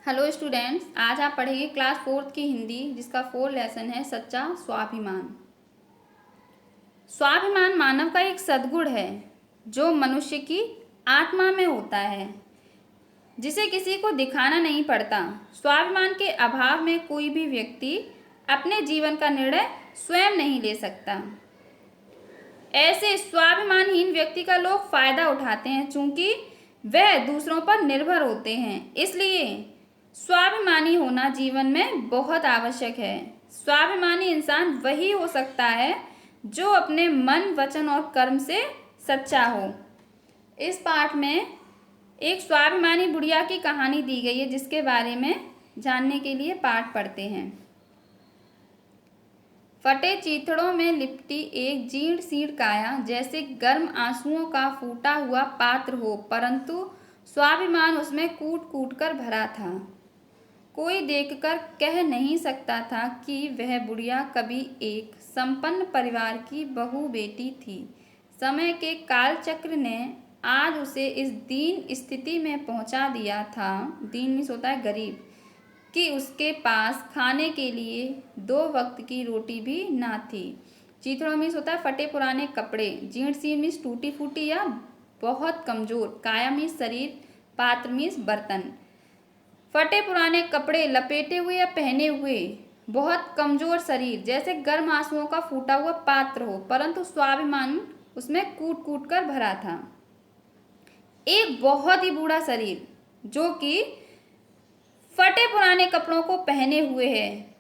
Hello students, आज आप पढ़ेंगे क्लास 4th की हिंदी, जिसका 4 लेसन है सच्चा स्वाभिमान। स्वाभिमान मानव का एक सद्गुण है जो मनुष्य की आत्मा में होता है, जिसे किसी को दिखाना नहीं पड़ता। स्वाभिमान के अभाव में कोई भी व्यक्ति अपने जीवन का निर्णय स्वयं नहीं ले सकता। ऐसे स्वाभिमानहीन व्यक्ति का लोग फायदा उठाते हैं, चूंकि वह दूसरों पर निर्भर होते हैं। इसलिए स्वाभिमानी होना जीवन में बहुत आवश्यक है। स्वाभिमानी इंसान वही हो सकता है जो अपने मन, वचन और कर्म से सच्चा हो। इस पाठ में एक स्वाभिमानी बुढ़िया की कहानी दी गई है, जिसके बारे में जानने के लिए पाठ पढ़ते हैं। फटे चीथड़ों में लिपटी एक जीर्ण शीर्ण काया जैसे गर्म आंसुओं का फूटा हुआ पात्र हो, परंतु स्वाभिमान उसमें कूट कूट कर भरा था। कोई देखकर कह नहीं सकता था कि वह बुढ़िया कभी एक संपन्न परिवार की बहू बेटी थी। समय के कालचक्र ने आज उसे इस दीन स्थिति में पहुंचा दिया था, दीन मीन्स होता है गरीब, कि उसके पास खाने के लिए 2 वक्त की रोटी भी ना थी। चीथड़ों मीन्स होता है फटे पुराने कपड़े, जीर्ण शीर्ण मीन्स टूटी फूटी या बहुत कमजोर, काया मीन्स शरीर, पात्र मीन्स बर्तन। फटे पुराने कपड़े लपेटे हुए या पहने हुए, बहुत कमजोर शरीर जैसे गर्म आंसुओं का फूटा हुआ पात्र हो, परंतु स्वाभिमान उसमें कूट कूट कर भरा था। एक बहुत ही बूढ़ा शरीर जो कि फटे पुराने कपड़ों को पहने हुए है,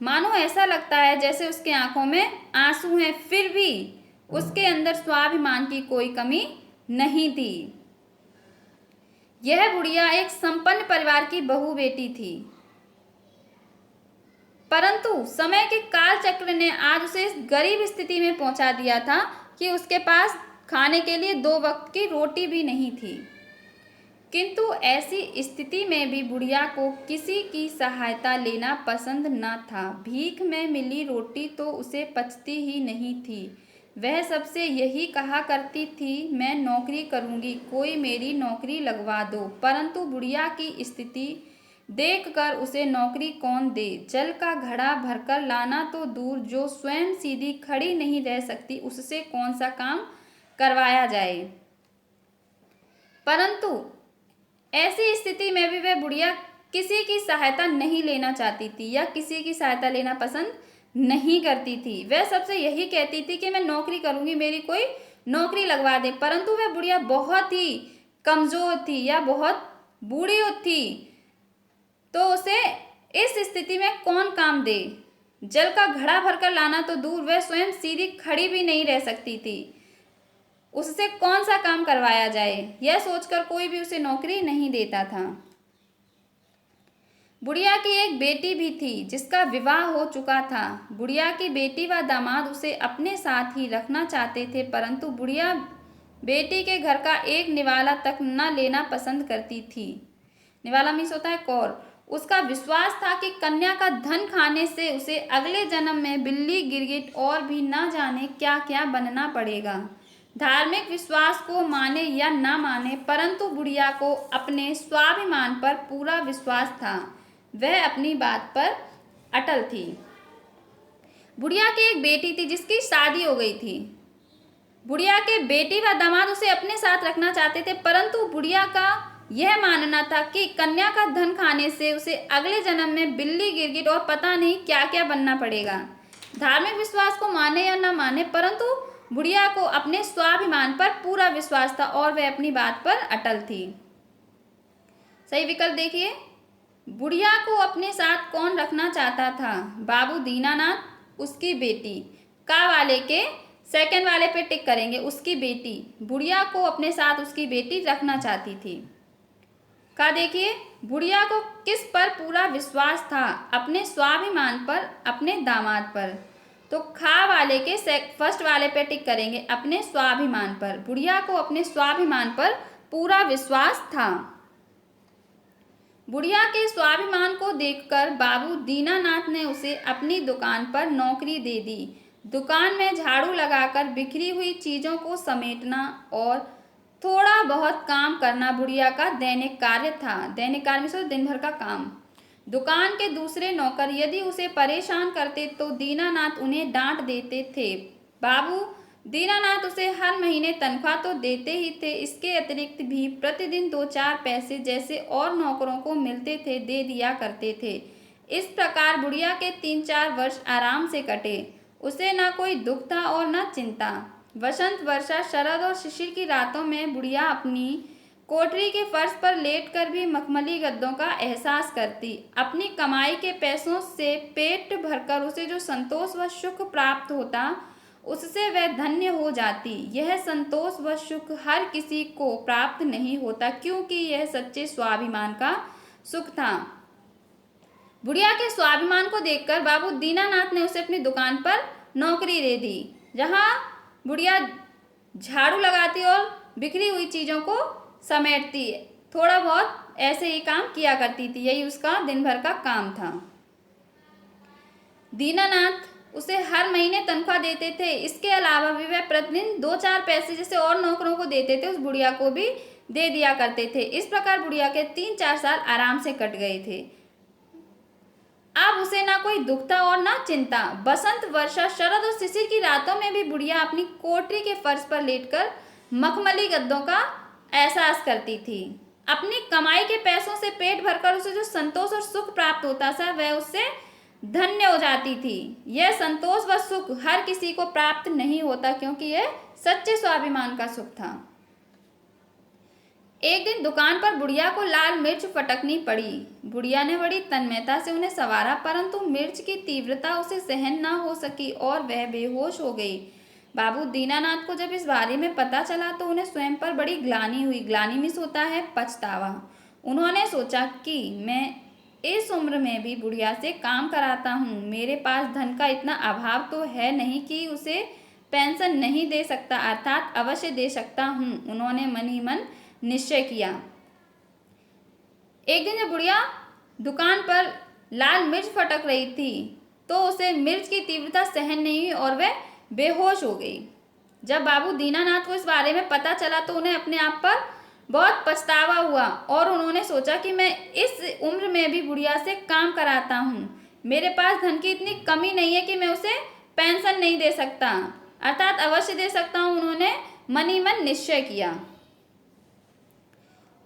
मानो ऐसा लगता है जैसे उसके आंखों में आंसू हैं, फिर भी उसके अंदर स्वाभिमान की कोई कमी नहीं थी। यह बुढ़िया एक संपन्न परिवार की बहू बेटी थी, परंतु समय के काल चक्र ने आज उसे इस गरीब स्थिति में पहुंचा दिया था कि उसके पास खाने के लिए 2 वक्त की रोटी भी नहीं थी। किंतु ऐसी स्थिति में भी बुढ़िया को किसी की सहायता लेना पसंद न था। भीख में मिली रोटी तो उसे पचती ही नहीं थी। वह सबसे यही कहा करती थी, मैं नौकरी करूंगी, कोई मेरी नौकरी लगवा दो। परंतु बुढ़िया की स्थिति देखकर उसे नौकरी कौन दे। जल का घड़ा भरकर लाना तो दूर, जो स्वयं सीधी खड़ी नहीं रह सकती, उससे कौन सा काम करवाया जाए। परंतु ऐसी स्थिति में भी वह बुढ़िया किसी की सहायता नहीं लेना चाहती थी या किसी की सहायता लेना पसंद नहीं करती थी। वह सबसे यही कहती थी कि मैं नौकरी करूंगी, मेरी कोई नौकरी लगवा दे। परंतु वह बुढ़िया बहुत ही कमजोर थी या बहुत बूढ़ी थी, तो उसे इस स्थिति में कौन काम दे। जल का घड़ा भरकर लाना तो दूर, वह स्वयं सीधी खड़ी भी नहीं रह सकती थी, उससे कौन सा काम करवाया जाए। यह सोचकर कोई भी उसे नौकरी नहीं देता था। बुढ़िया की एक बेटी भी थी जिसका विवाह हो चुका था। बुढ़िया की बेटी व दामाद उसे अपने साथ ही रखना चाहते थे, परंतु बुढ़िया बेटी के घर का एक निवाला तक न लेना पसंद करती थी। निवाला मीन्स होता है कौर। उसका विश्वास था कि कन्या का धन खाने से उसे अगले जन्म में बिल्ली, गिरगिट और भी न जाने क्या क्या बनना पड़ेगा। धार्मिक विश्वास को माने या ना माने, परंतु बुढ़िया को अपने स्वाभिमान पर पूरा विश्वास था। वह अपनी बात पर अटल थी। बुढ़िया की एक बेटी थी जिसकी शादी हो गई थी। बुढ़िया के बेटी व दामाद उसे अपने साथ रखना चाहते थे, परंतु बुढ़िया का यह मानना था कि कन्या का धन खाने से उसे अगले जन्म में बिल्ली, गिरगिट और पता नहीं क्या क्या बनना पड़ेगा। धार्मिक विश्वास को माने या न माने, परंतु बुढ़िया को अपने स्वाभिमान पर पूरा विश्वास था और वह अपनी बात पर अटल थी। सही विकल्प देखिए। बुढ़िया को अपने साथ कौन रखना चाहता था? बाबू दीनानाथ, उसकी बेटी। का वाले के सेकंड वाले पे टिक करेंगे, उसकी बेटी। बुढ़िया को अपने साथ उसकी बेटी रखना चाहती थी। का देखिए, बुढ़िया को किस पर पूरा विश्वास था? अपने स्वाभिमान पर, अपने दामाद पर। तो खा वाले के फर्स्ट वाले पे टिक करेंगे, अपने स्वाभिमान पर। बुढ़िया को अपने स्वाभिमान पर पूरा विश्वास था। बुढ़िया के स्वाभिमान को देखकर बाबू दीनानाथ ने उसे अपनी दुकान पर नौकरी दे दी। दुकान में झाड़ू लगाकर बिखरी हुई चीजों को समेटना और थोड़ा बहुत काम करना बुढ़िया का दैनिक कार्य था। दैनिक कार्य में से दिन भर का काम। दुकान के दूसरे नौकर यदि उसे परेशान करते तो दीनानाथ उन्हें डांट देते थे। बाबू दीनानाथ उसे हर महीने तनख्वाह तो देते ही थे, इसके अतिरिक्त भी प्रतिदिन 2-4 पैसे जैसे और नौकरों को मिलते थे दे दिया करते थे। इस प्रकार बुढ़िया के 3-4 वर्ष आराम से कटे। उसे न कोई दुख था और न चिंता। वसंत, वर्षा, शरद और शिशिर की रातों में बुढ़िया अपनी कोठरी के फर्श पर लेटकर भी मखमली गद्दों का एहसास करती। अपनी कमाई के पैसों से पेट भरकर उसे जो संतोष व सुख प्राप्त होता, उससे वह धन्य हो जाती। यह संतोष व सुख हर किसी को प्राप्त नहीं होता, क्योंकि यह सच्चे स्वाभिमान का सुख था। बुढ़िया के स्वाभिमान को देखकर बाबू दीनानाथ ने उसे अपनी दुकान पर नौकरी दे दी, जहां बुढ़िया झाड़ू लगाती और बिखरी हुई चीजों को समेटती, थोड़ा बहुत ऐसे ही काम किया करती थी। यही उसका दिन भर का काम था। दीनानाथ उसे हर महीने तनख्वाह देते थे। इसके अलावा भी वह प्रतिदिन 2-4 पैसे जैसे और नौकरों को देते थे, उस बुढ़िया को भी दे दिया करते थे। इस प्रकार बुढ़िया के 3-4 साल आराम से कट गए थे। अब उसे ना कोई दुख था और ना चिंता। बसंत, वर्षा, शरद और शिशिर की रातों में भी बुढ़िया अपनी कोठरी के फर्श पर लेटकर मखमली गद्दों का एहसास करती थी। अपनी कमाई के पैसों से पेट भरकर उसे जो संतोष और सुख प्राप्त होता था, वह उससे धन्य हो जाती थी। यह संतोष व सुख हर किसी को प्राप्त नहीं होता, क्योंकि यह सच्चे स्वाभिमान का सुख था। एक दिन दुकान पर बुढ़िया को लाल मिर्च फटकनी पड़ी। बुढ़िया ने बड़ी तन्मयता से उन्हें संवारा, परंतु मिर्च की तीव्रता उसे सहन न हो सकी और वह बेहोश हो गई। बाबू दीनानाथ को जब इस बारे में पता चला तो उन्हें स्वयं पर बड़ी ग्लानि हुई। ग्लानि मीन्स होता है पछतावा। उन्होंने सोचा कि मैं इस उम्र में भी बुढ़िया से काम कराता हूँ। मेरे पास धन का इतना अभाव तो है नहीं कि उसे पेंशन नहीं दे सकता, अर्थात अवश्य दे सकता हूँ। उन्होंने मन ही मन निश्चय किया। एक दिन जब बुढ़िया दुकान पर लाल मिर्च फटक रही थी तो उसे मिर्च की तीव्रता सहन नहीं हुई और वह बेहोश हो गई। जब बाबू दीनानाथ को इस बारे में पता चला तो उन्हें अपने आप पर बहुत पछतावा हुआ और उन्होंने सोचा कि मैं इस उम्र में भी बुढ़िया से काम कराता हूँ। मेरे पास धन की इतनी कमी नहीं है कि मैं उसे पेंशन नहीं दे सकता, अर्थात अवश्य दे सकता हूँ। उन्होंने मन ही मन निश्चय किया।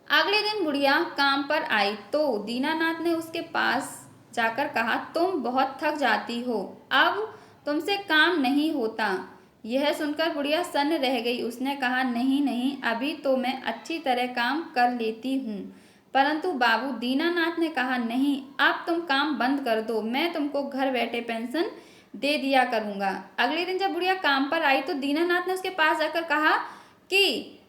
अगले दिन बुढ़िया काम पर आई तो दीनानाथ ने उसके पास जाकर कहा, तुम बहुत थक जाती हो, अब तुमसे काम नहीं होता। यह सुनकर बुढ़िया सन्न रह गई। उसने कहा, नहीं नहीं, अभी तो मैं अच्छी तरह काम कर लेती हूँ। परंतु बाबू दीनानाथ ने कहा, नहीं, अब तुम काम बंद कर दो, मैं तुमको घर बैठे पेंशन दे दिया करूँगा। अगले दिन जब बुढ़िया काम पर आई तो दीनानाथ ने उसके पास जाकर कहा कि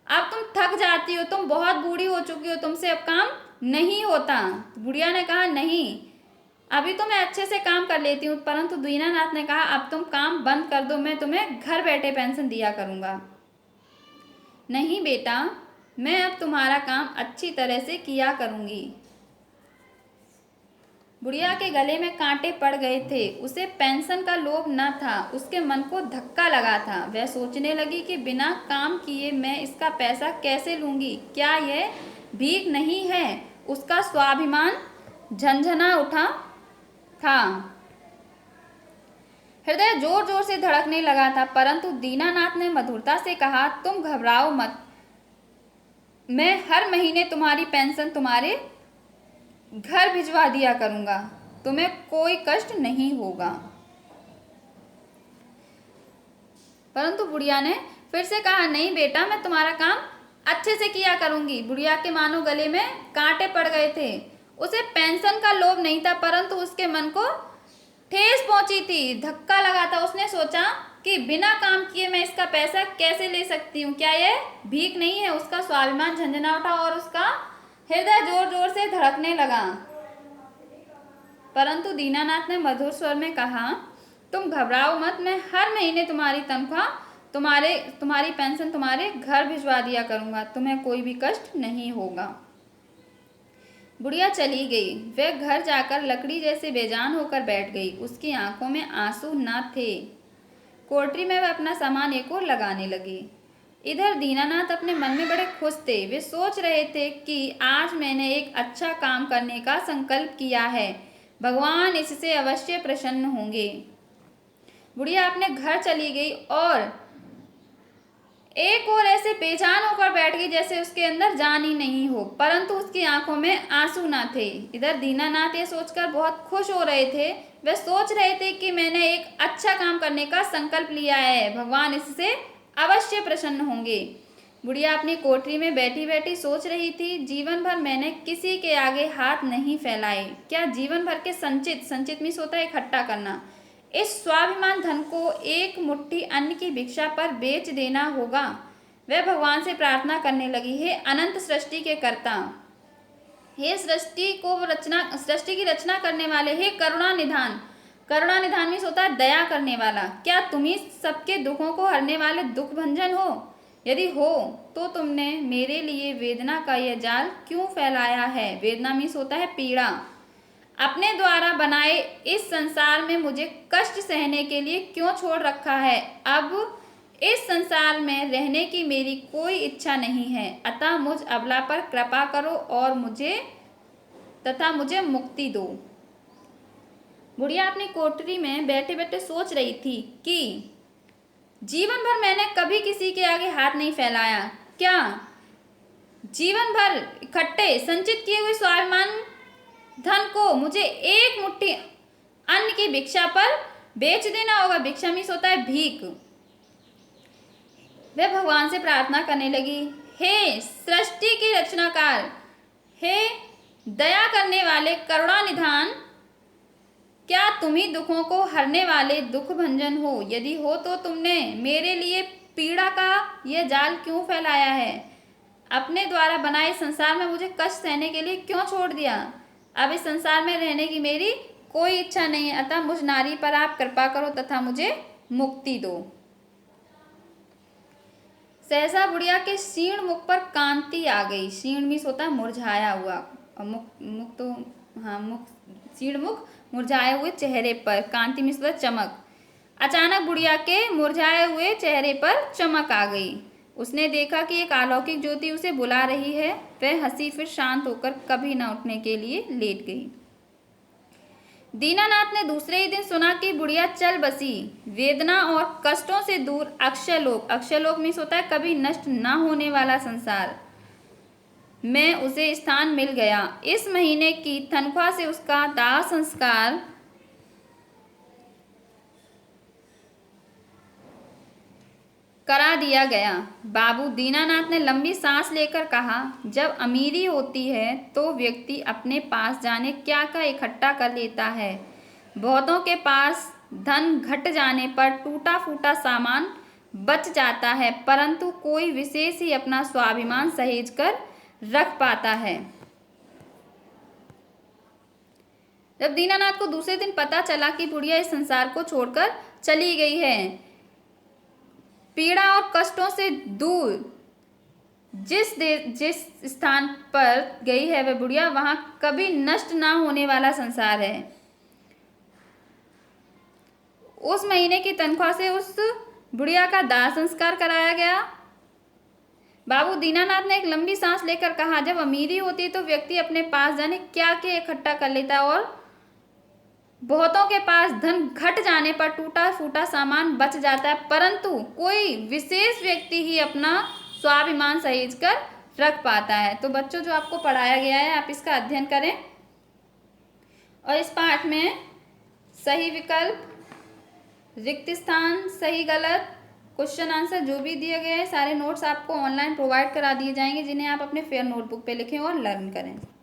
अब तुम थक जाती हो, तुम बहुत बूढ़ी हो चुकी हो, तुमसे अब काम नहीं होता। बुढ़िया ने कहा, नहीं, अभी तो मैं अच्छे से काम कर लेती हूँ। परंतु दीनानाथ ने कहा, अब तुम काम बंद कर दो, मैं तुम्हें घर बैठे पेंशन दिया करूँगा। नहीं बेटा, मैं अब तुम्हारा काम अच्छी तरह से किया करूँगी। बुढ़िया के गले में कांटे पड़ गए थे। उसे पेंशन का लोभ न था, उसके मन को धक्का लगा था। वह सोचने लगी कि बिना काम किए मैं इसका पैसा कैसे लूँगी, क्या यह भीख नहीं है। उसका स्वाभिमान झंझना उठा था। हृदय जोर जोर से धड़कने लगा था, परंतु दीनानाथ ने मधुरता से कहा, तुम घबराओ मत, मैं हर महीने तुम्हारी पेंशन तुम्हारे घर भिजवा दिया करूँगा, तुम्हें कोई कष्ट नहीं होगा। परंतु बुढ़िया ने फिर से कहा, नहीं बेटा, मैं तुम्हारा काम अच्छे से किया करूँगी। बुढ़िया के मानो गले में कांटे पड़ गए थे। उसे पेंशन का लोभ नहीं था, परंतु उसके मन को ठेस पहुंची थी, धक्का लगा था। उसने सोचा कि बिना काम किए मैं इसका पैसा कैसे ले सकती हूँ, क्या यह भीख नहीं है। उसका स्वाभिमान झंझना उठा और उसका हृदय जोर जोर से धड़कने लगा। परंतु दीनानाथ ने मधुर स्वर में कहा, तुम घबराओ मत, मैं हर महीने तुम्हारी तनख्वाह तुम्हारी पेंशन तुम्हारे घर भिजवा दिया करूँगा, तुम्हें कोई भी कष्ट नहीं होगा। बुढ़िया चली गई। वह घर जाकर लकड़ी जैसे बेजान होकर बैठ गई। उसकी आंखों में आंसू न थे। कोठरी में वह अपना सामान एक ओर लगाने लगी। इधर दीनानाथ अपने मन में बड़े खुश थे। वे सोच रहे थे कि आज मैंने एक अच्छा काम करने का संकल्प किया है, भगवान इससे अवश्य प्रसन्न होंगे। बुढ़िया अपने घर चली गई और एक और ऐसे बेजान होकर बैठ गई जैसे उसके अंदर जान ही नहीं हो, परंतु उसकी आंखों में आंसू ना थे। इधर दीनानाथ ये सोचकर बहुत खुश हो रहे थे। वे सोच रहे थे कि मैंने एक अच्छा काम करने का संकल्प लिया है, भगवान इससे अवश्य प्रसन्न होंगे। बुढ़िया अपनी कोठरी में बैठी बैठी सोच रही थी, जीवन भर मैंने किसी के आगे हाथ नहीं फैलाए। क्या जीवन भर के संचित मीन्स होता है इकट्ठा करना, इस स्वाभिमान धन को एक मुट्ठी अन्न की भिक्षा पर बेच देना होगा। वह भगवान से प्रार्थना करने लगी, हे अनंत सृष्टि के कर्ता, हे सृष्टि की रचना करने वाले, हे करुणा निधान। करुणा निधान मीन्स होता है दया करने वाला। क्या तुम ही सबके दुखों को हरने वाले दुख भंजन हो? यदि हो तो तुमने मेरे लिए वेदना का यह जाल क्यों फैलाया है? वेदना मीन्स होता है पीड़ा। अपने द्वारा बनाए इस संसार में मुझे कष्ट सहने के लिए क्यों छोड़ रखा है? अब इस संसार में रहने की मेरी कोई इच्छा नहीं है, अतः मुझ अबला पर कृपा करो और मुझे मुक्ति दो। बुढ़िया अपनी कोठरी में बैठे बैठे सोच रही थी कि जीवन भर मैंने कभी किसी के आगे हाथ नहीं फैलाया। क्या जीवन भर इकट्ठे संचित किए हुए स्वाभिमान धन को मुझे एक मुट्ठी अन्न की भिक्षा पर बेच देना होगा? भिक्षा मीन्स होता है भीख। वह भगवान से प्रार्थना करने लगी, हे सृष्टि की रचनाकार, हे दया करने वाले करुणा निधान, क्या तुम ही दुखों को हरने वाले दुख भंजन हो? यदि हो तो तुमने मेरे लिए पीड़ा का यह जाल क्यों फैलाया है? अपने द्वारा बनाए संसार में मुझे कष्ट सहने के लिए क्यों छोड़ दिया? अब इस संसार में रहने की मेरी कोई इच्छा नहीं है, अतः मुझ नारी पर आप कृपा करो तथा मुझे मुक्ति दो। सहसा बुढ़िया के क्षीण मुख पर कांति आ गई। क्षीण मीन्स होता है मुरझाया हुआ, क्षीण मुख मुरझाए हुए चेहरे पर, कांति मीन्स होता है चमक। अचानक बुढ़िया के मुरझाए हुए चेहरे पर चमक आ गई। उसने देखा कि एक अलौकिक ज्योति उसे बुला रही है। वह हंसी, फिर शांत होकर कभी न उठने के लिए लेट गई। दीनानाथ ने दूसरे ही दिन सुना कि बुढ़िया चल बसी। वेदना और कष्टों से दूर अक्षयलोक मीन्स होता है कभी नष्ट न होने वाला संसार में उसे स्थान मिल गया। इस महीने की तनख्वाह से उसका दाह संस्कार करा दिया गया। बाबू दीनानाथ ने लंबी सांस लेकर कहा, जब अमीरी होती है तो व्यक्ति अपने पास जाने क्या क्या इकट्ठा कर लेता है। बहुतों के पास धन घट जाने पर टूटा फूटा सामान बच जाता है, परंतु कोई विशेष ही अपना स्वाभिमान सहेज कर रख पाता है। जब दीनानाथ को दूसरे दिन पता चला कि बुढ़िया इस संसार को छोड़कर चली गई है, पीड़ा और कष्टों से दूर जिस स्थान पर गई है वह बुढ़िया, वहां कभी नष्ट ना होने वाला संसार है। उस महीने की तनख्वाह से उस बुढ़िया का दाह संस्कार कराया गया। बाबू दीनानाथ ने एक लंबी सांस लेकर कहा, जब अमीरी होती है तो व्यक्ति अपने पास जाने क्या क्या इकट्ठा कर लेता है और बहुतों के पास धन घट जाने पर टूटा फूटा सामान बच जाता है, परंतु कोई विशेष व्यक्ति ही अपना स्वाभिमान सहेज कर रख पाता है। तो बच्चों, जो आपको पढ़ाया गया है आप इसका अध्ययन करें और इस पाठ में सही विकल्प, रिक्त स्थान, सही गलत, क्वेश्चन आंसर जो भी दिए गए हैं सारे नोट्स आपको ऑनलाइन प्रोवाइड करा दिए जाएंगे, जिन्हें आप अपने फेयर नोटबुक पे लिखें और लर्न करें।